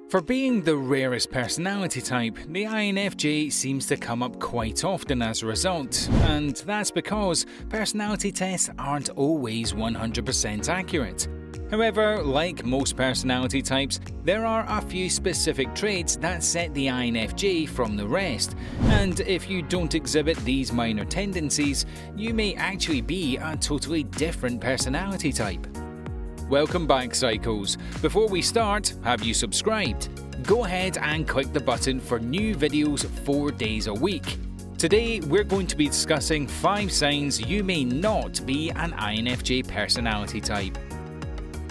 For being the rarest personality type, the INFJ seems to come up quite often as a result, and that's because personality tests aren't always 100% accurate. However, like most personality types, there are a few specific traits that set the INFJ from the rest, and if you don't exhibit these minor tendencies, you may actually be a totally different personality type. Welcome back, Psychos. Before we start, have you subscribed? Go ahead and click the button for new videos 4 days a week. Today, we're going to be discussing 5 signs you may not be an INFJ personality type.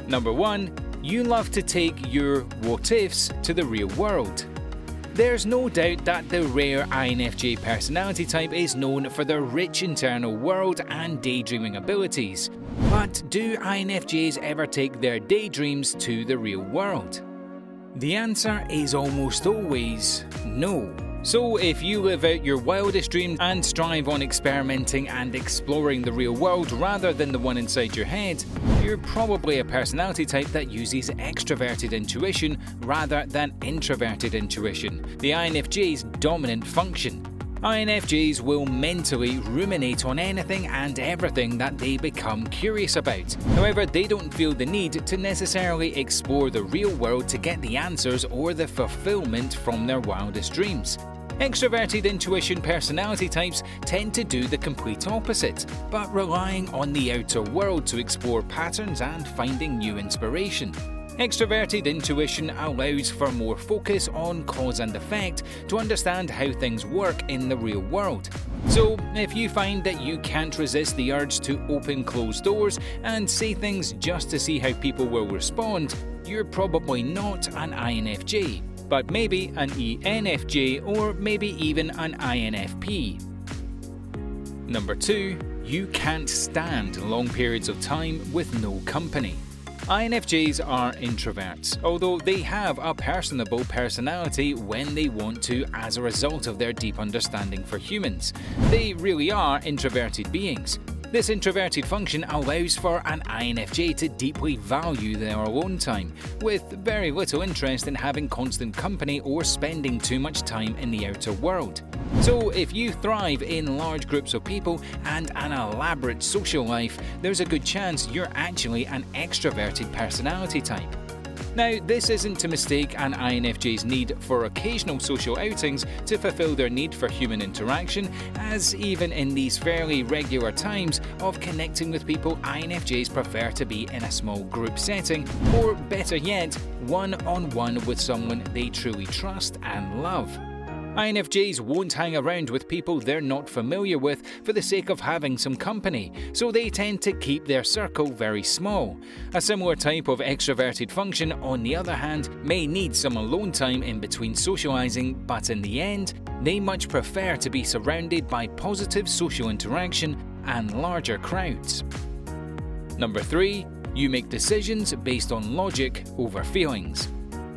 Number 1. You love to take your what-ifs to the real world. There's no doubt that the rare INFJ personality type is known for their rich internal world and daydreaming abilities. But do INFJs ever take their daydreams to the real world? The answer is almost always no. So if you live out your wildest dreams and strive on experimenting and exploring the real world rather than the one inside your head, you're probably a personality type that uses extroverted intuition rather than introverted intuition, the INFJ's dominant function. INFJs will mentally ruminate on anything and everything that they become curious about. However, they don't feel the need to necessarily explore the real world to get the answers or the fulfillment from their wildest dreams. Extroverted intuition personality types tend to do the complete opposite, but relying on the outer world to explore patterns and finding new inspiration. Extroverted intuition allows for more focus on cause and effect to understand how things work in the real world. So, if you find that you can't resist the urge to open closed doors and say things just to see how people will respond, you're probably not an INFJ, but maybe an ENFJ or maybe even an INFP. Number 2. You can't stand long periods of time with no company. INFJs are introverts, although they have a personable personality when they want to as a result of their deep understanding for humans. They really are introverted beings. This introverted function allows for an INFJ to deeply value their alone time, with very little interest in having constant company or spending too much time in the outer world. So if you thrive in large groups of people and an elaborate social life, there's a good chance you're actually an extroverted personality type. Now, this isn't to mistake an INFJ's need for occasional social outings to fulfill their need for human interaction, as even in these fairly regular times of connecting with people, INFJs prefer to be in a small group setting, or better yet, one-on-one with someone they truly trust and love. INFJs won't hang around with people they're not familiar with for the sake of having some company, so they tend to keep their circle very small. A similar type of extroverted function, on the other hand, may need some alone time in between socializing, but in the end, they much prefer to be surrounded by positive social interaction and larger crowds. Number 3. You make decisions based on logic over feelings.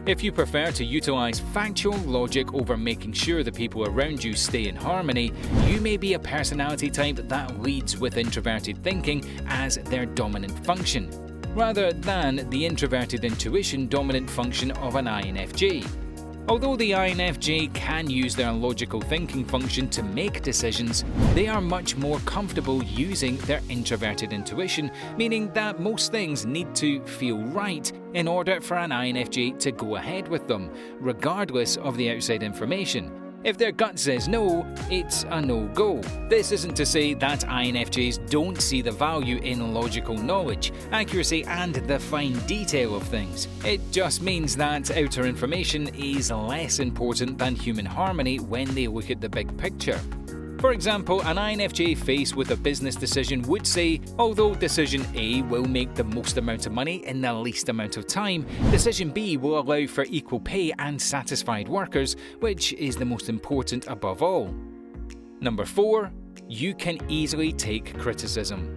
If you prefer to utilize factual logic over making sure the people around you stay in harmony, you may be a personality type that leads with introverted thinking as their dominant function, rather than the introverted intuition dominant function of an INFJ. Although the INFJ can use their logical thinking function to make decisions, they are much more comfortable using their introverted intuition, meaning that most things need to feel right in order for an INFJ to go ahead with them, regardless of the outside information. If their gut says no, it's a no-go. This isn't to say that INFJs don't see the value in logical knowledge, accuracy, and the fine detail of things. It just means that outer information is less important than human harmony when they look at the big picture. For example, an INFJ faced with a business decision would say, although decision A will make the most amount of money in the least amount of time, decision B will allow for equal pay and satisfied workers, which is the most important above all. Number 4. You can easily take criticism.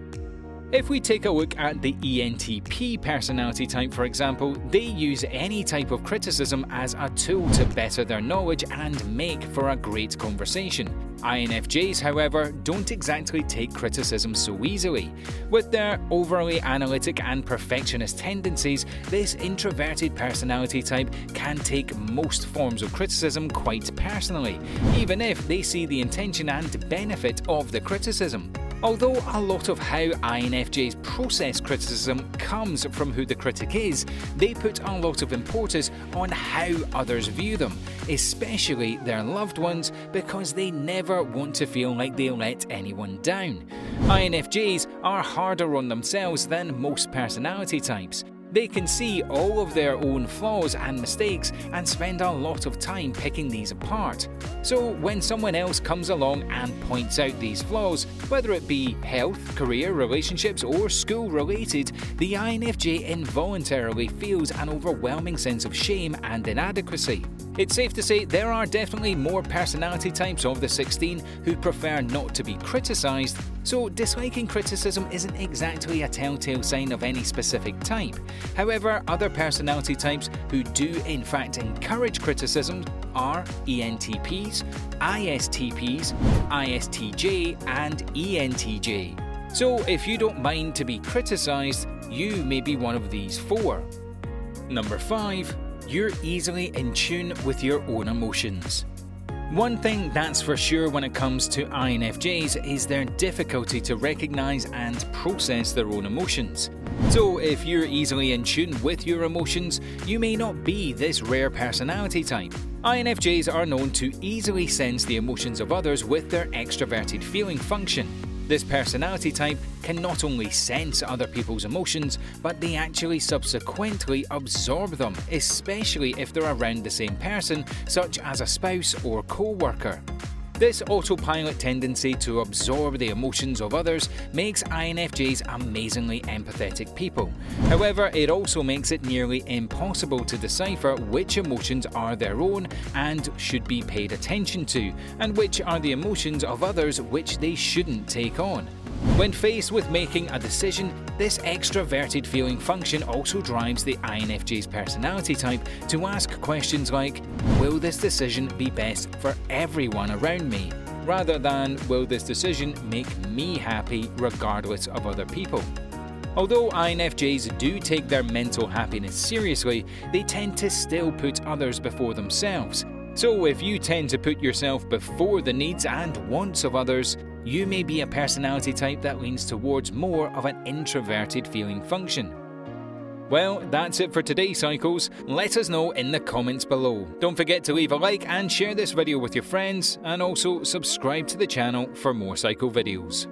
If we take a look at the ENTP personality type, for example, they use any type of criticism as a tool to better their knowledge and make for a great conversation. INFJs, however, don't exactly take criticism so easily. With their overly analytic and perfectionist tendencies, this introverted personality type can take most forms of criticism quite personally, even if they see the intention and benefit of the criticism. Although a lot of how INFJs process criticism comes from who the critic is, they put a lot of importance on how others view them, especially their loved ones, because they never want to feel like they let anyone down. INFJs are harder on themselves than most personality types. They can see all of their own flaws and mistakes and spend a lot of time picking these apart. So when someone else comes along and points out these flaws, whether it be health, career, relationships or school related, the INFJ involuntarily feels an overwhelming sense of shame and inadequacy. It's safe to say there are definitely more personality types of the 16 who prefer not to be criticised, so disliking criticism isn't exactly a telltale sign of any specific type. However, other personality types who do in fact encourage criticism are ENTPs, ISTPs, ISTJ and ENTJ. So if you don't mind to be criticised, you may be one of these four. Number 5. You're easily in tune with your own emotions. One thing that's for sure when it comes to INFJs is their difficulty to recognise and process their own emotions. So if you're easily in tune with your emotions, you may not be this rare personality type. INFJs are known to easily sense the emotions of others with their extroverted feeling function. This personality type can not only sense other people's emotions, but they actually subsequently absorb them, especially if they're around the same person, such as a spouse or co-worker. This autopilot tendency to absorb the emotions of others makes INFJs amazingly empathetic people. However, it also makes it nearly impossible to decipher which emotions are their own and should be paid attention to, and which are the emotions of others which they shouldn't take on. When faced with making a decision, this extroverted feeling function also drives the INFJ's personality type to ask questions like, will this decision be best for everyone around me? Rather than, will this decision make me happy regardless of other people? Although INFJs do take their mental happiness seriously, they tend to still put others before themselves. So if you tend to put yourself before the needs and wants of others, you may be a personality type that leans towards more of an introverted feeling function. Well, that's it for today, Psychos. Let us know in the comments below. Don't forget to leave a like and share this video with your friends, and also subscribe to the channel for more Psycho videos.